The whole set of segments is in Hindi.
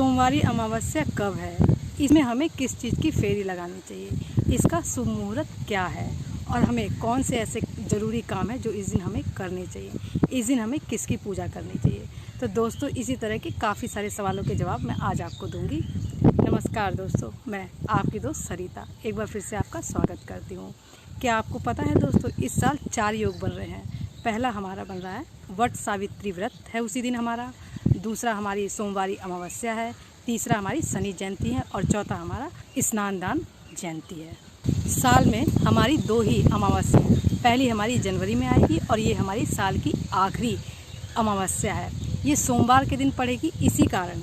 सोमवारी अमावस्या कब है, इसमें हमें किस चीज़ की फेरी लगानी चाहिए, इसका शुभ मुहूर्त क्या है और हमें कौन से ऐसे ज़रूरी काम है जो इस दिन हमें करने चाहिए, इस दिन हमें किसकी पूजा करनी चाहिए। तो दोस्तों इसी तरह के काफ़ी सारे सवालों के जवाब मैं आज आपको दूंगी। नमस्कार दोस्तों, मैं आपकी दोस्त सरिता एक बार फिर से आपका स्वागत करती हूँ। क्या आपको पता है दोस्तों, इस साल 4 योग बन रहे हैं। पहला हमारा बन रहा है वट सावित्री व्रत है उसी दिन हमारा, दूसरा हमारी सोमवारी अमावस्या है, तीसरा हमारी शनि जयंती है और चौथा हमारा स्नान दान जयंती है। साल में हमारी 2 ही अमावस्या है, पहली हमारी जनवरी में आएगी और ये हमारी साल की आखिरी अमावस्या है। ये सोमवार के दिन पड़ेगी, इसी कारण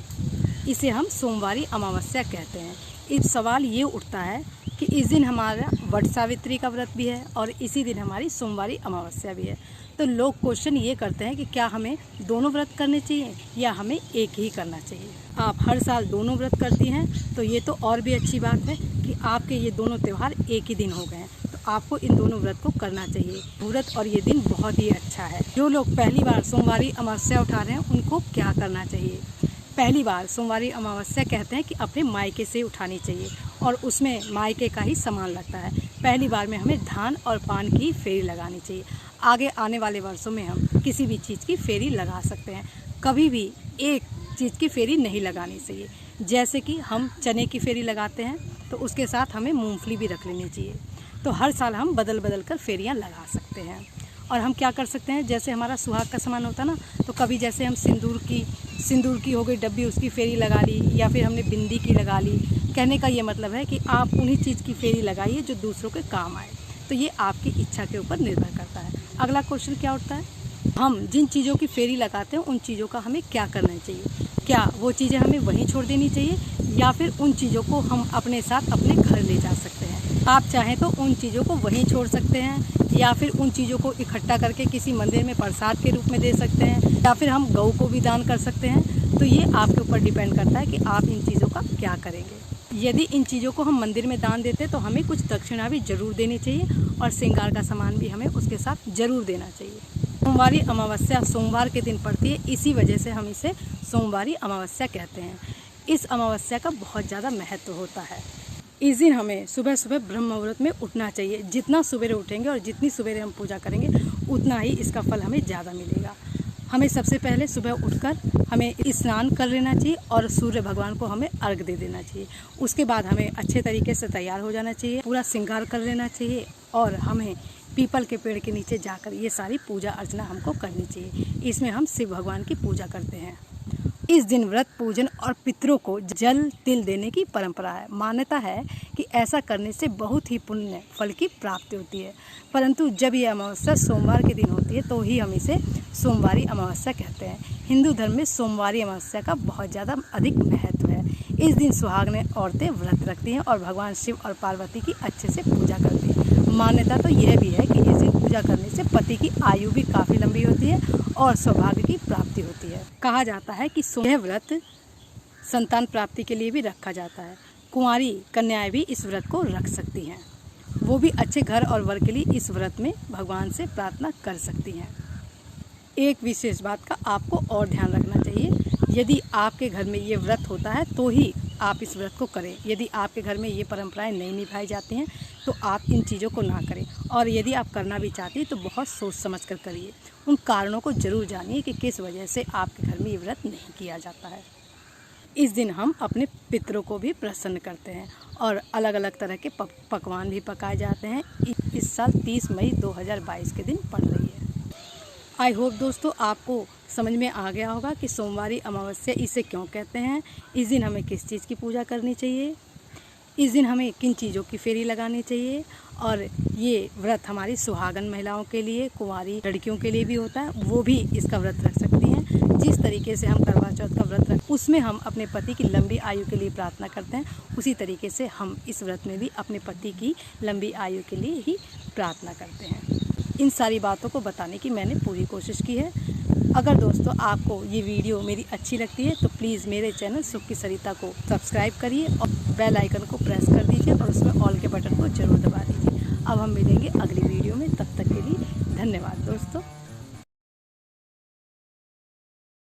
इसे हम सोमवारी अमावस्या कहते हैं। इस सवाल ये उठता है कि इस दिन हमारा वट सावित्री का व्रत भी है और इसी दिन हमारी सोमवारी अमावस्या भी है। तो लोग क्वेश्चन ये करते हैं कि क्या हमें दोनों व्रत करने चाहिए या हमें एक ही करना चाहिए। आप हर साल दोनों व्रत करती हैं तो ये तो और भी अच्छी बात है कि आपके ये दोनों त्यौहार एक ही दिन हो गए हैं, तो आपको इन दोनों व्रत को करना चाहिए। व्रत और ये दिन बहुत ही अच्छा है। जो लोग पहली बार सोमवारी अमावस्या उठा रहे हैं उनको क्या करना चाहिए। पहली बार सोमवारी अमावस्या कहते हैं कि अपने मायके से उठानी चाहिए और उसमें मायके का ही सामान लगता है। पहली बार में हमें धान और पान की फेरी लगानी चाहिए। आगे आने वाले वर्षों में हम किसी भी चीज़ की फेरी लगा सकते हैं, कभी भी एक चीज़ की फेरी नहीं लगानी चाहिए। जैसे कि हम चने की फेरी लगाते हैं तो उसके साथ हमें मूंगफली भी रख लेनी चाहिए। तो हर साल हम बदल बदल कर फेरियाँ लगा सकते हैं। और हम क्या कर सकते हैं, जैसे हमारा सुहाग का सामान होता है ना, तो कभी जैसे हम सिंदूर की हो गई डब्बी, उसकी फेरी लगा ली, या फिर हमने बिंदी की लगा ली। कहने का ये मतलब है कि आप उन्हीं चीज़ की फेरी लगाइए जो दूसरों के काम आए। तो ये आपकी इच्छा के ऊपर निर्भर करता है। अगला क्वेश्चन क्या उठता है, हम जिन चीज़ों की फेरी लगाते हैं उन चीज़ों का हमें क्या करना चाहिए। क्या वो चीज़ें हमें वहीं छोड़ देनी चाहिए या फिर उन चीज़ों को हम अपने साथ अपने घर ले जा सकते हैं। आप चाहें तो उन चीज़ों को वहीं छोड़ सकते हैं या फिर उन चीज़ों को इकट्ठा करके किसी मंदिर में प्रसाद के रूप में दे सकते हैं या फिर हम गऊ को भी दान कर सकते हैं। तो ये आपके ऊपर डिपेंड करता है कि आप इन चीज़ों का क्या करेंगे। यदि इन चीज़ों को हम मंदिर में दान देते तो हमें कुछ दक्षिणा भी जरूर देनी चाहिए और श्रृंगार का सामान भी हमें उसके साथ जरूर देना चाहिए। सोमवारी अमावस्या सोमवार के दिन पड़ती है, इसी वजह से हम इसे सोमवारी अमावस्या कहते हैं। इस अमावस्या का बहुत ज़्यादा महत्व होता है। इस दिन हमें सुबह सुबह ब्रह्म मुहूर्त में उठना चाहिए। जितना सवेरे उठेंगे और जितनी सवेरे हम पूजा करेंगे उतना ही इसका फल हमें ज़्यादा मिलेगा। हमें सबसे पहले सुबह उठकर हमें स्नान कर लेना चाहिए और सूर्य भगवान को हमें अर्घ दे देना चाहिए। उसके बाद हमें अच्छे तरीके से तैयार हो जाना चाहिए, पूरा श्रृंगार कर लेना चाहिए और हमें पीपल के पेड़ के नीचे जाकर ये सारी पूजा अर्चना हमको करनी चाहिए। इसमें हम शिव भगवान की पूजा करते हैं। इस दिन व्रत पूजन और पितरों को जल तिल देने की परंपरा है। मान्यता है कि ऐसा करने से बहुत ही पुण्य फल की प्राप्ति होती है। परंतु जब यह अमावस्या सोमवार के दिन होती है तो ही हम इसे सोमवारी अमावस्या कहते हैं। हिंदू धर्म में सोमवारी अमावस्या का बहुत ज़्यादा अधिक महत्व है। इस दिन सुहागने औरतें व्रत रखती हैं और भगवान शिव और पार्वती की अच्छे से पूजा करती हैं। मान्यता तो यह भी है कि इस दिन पूजा करने से पति की आयु भी काफ़ी लंबी होती है और सौभाग्य की प्राप्ति होती है। कहा जाता है कि यह व्रत संतान प्राप्ति के लिए भी रखा जाता है। कुंवारी कन्याएं भी इस व्रत को रख सकती हैं, वो भी अच्छे घर और वर के लिए इस व्रत में भगवान से प्रार्थना कर सकती हैं। एक विशेष बात का आपको और ध्यान रखना चाहिए, यदि आपके घर में ये व्रत होता है तो ही आप इस व्रत को करें। यदि आपके घर में ये परंपराएं नहीं निभाई जाती हैं तो आप इन चीज़ों को ना करें। और यदि आप करना भी चाहती हैं तो बहुत सोच समझ कर करिए। उन कारणों को जरूर जानिए कि किस वजह से आपके घर में ये व्रत नहीं किया जाता है। इस दिन हम अपने पितरों को भी प्रसन्न करते हैं और अलग अलग तरह के पकवान भी पकाए जाते हैं। इस साल 30 मई 2022 के दिन पड़ रही है। आई होप दोस्तों आपको समझ में आ गया होगा कि सोमवारी अमावस्या इसे क्यों कहते हैं, इस दिन हमें किस चीज़ की पूजा करनी चाहिए, इस दिन हमें किन चीज़ों की फेरी लगानी चाहिए। और ये व्रत हमारी सुहागन महिलाओं के लिए, कुंवारी लड़कियों के लिए भी होता है, वो भी इसका व्रत रख सकती हैं। जिस तरीके से हम करवा चौथ का व्रत रख उसमें हम अपने पति की लंबी आयु के लिए प्रार्थना करते हैं, उसी तरीके से हम इस व्रत में भी अपने पति की लंबी आयु के लिए ही प्रार्थना करते हैं। इन सारी बातों को बताने की मैंने पूरी कोशिश की है। अगर दोस्तों आपको ये वीडियो मेरी अच्छी लगती है तो प्लीज़ मेरे चैनल सुख की सरिता को सब्सक्राइब करिए और बेल आइकन को प्रेस कर दीजिए और उसमें ऑल के बटन को जरूर दबा दीजिए। अब हम मिलेंगे अगली वीडियो में, तब तक के लिए धन्यवाद दोस्तों।